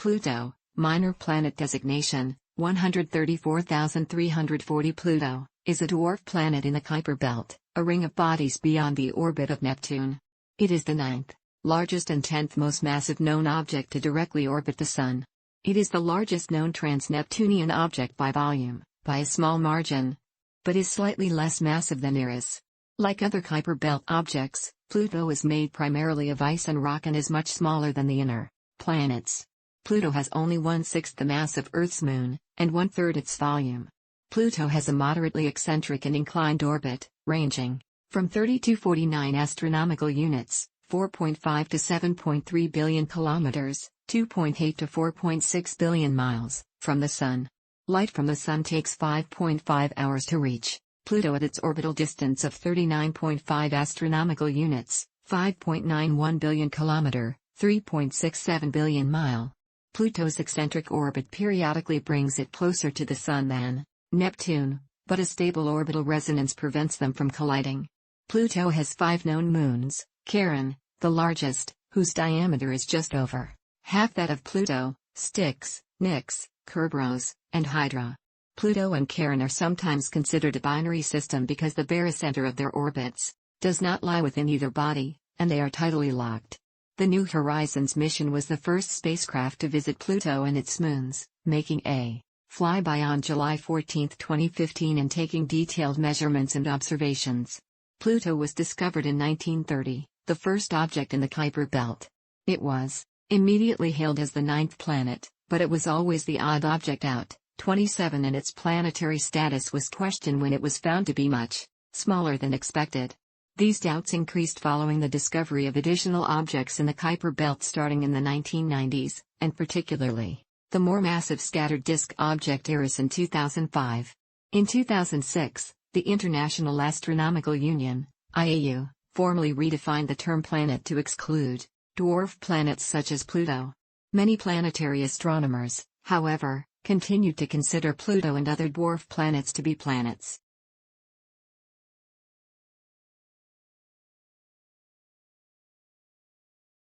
Pluto, minor planet designation, 134,340. Pluto is a dwarf planet in the Kuiper Belt, a ring of bodies beyond the orbit of Neptune. It is the ninth largest and 10th most massive known object to directly orbit the Sun. It is the largest known trans-Neptunian object by volume, by a small margin, but is slightly less massive than Eris. Like other Kuiper Belt objects, Pluto is made primarily of ice and rock and is much smaller than the inner planets. Pluto has only 1/6 the mass of Earth's moon, and 1/3 its volume. Pluto has a moderately eccentric and inclined orbit, ranging from 30 to 49 astronomical units, 4.5 to 7.3 billion kilometers, 2.8 to 4.6 billion miles, from the Sun. Light from the Sun takes 5.5 hours to reach Pluto at its orbital distance of 39.5 astronomical units, 5.91 billion kilometer, 3.67 billion mile. Pluto's eccentric orbit periodically brings it closer to the Sun than Neptune, but a stable orbital resonance prevents them from colliding. Pluto has 5 known moons: Charon, the largest, whose diameter is just over half that of Pluto, Styx, Nix, Kerberos, and Hydra. Pluto and Charon are sometimes considered a binary system because the barycenter of their orbits does not lie within either body, and they are tidally locked. The New Horizons mission was the first spacecraft to visit Pluto and its moons, making a flyby on July 14, 2015 and taking detailed measurements and observations. Pluto was discovered in 1930, the first object in the Kuiper Belt. It was immediately hailed as the 9th planet, but it was always the odd object out, 27, and its planetary status was questioned when it was found to be much smaller than expected. These doubts increased following the discovery of additional objects in the Kuiper Belt starting in the 1990s, and particularly the more massive scattered disk object Eris in 2005. In 2006, the International Astronomical Union (IAU) formally redefined the term planet to exclude dwarf planets such as Pluto. Many planetary astronomers, however, continued to consider Pluto and other dwarf planets to be planets.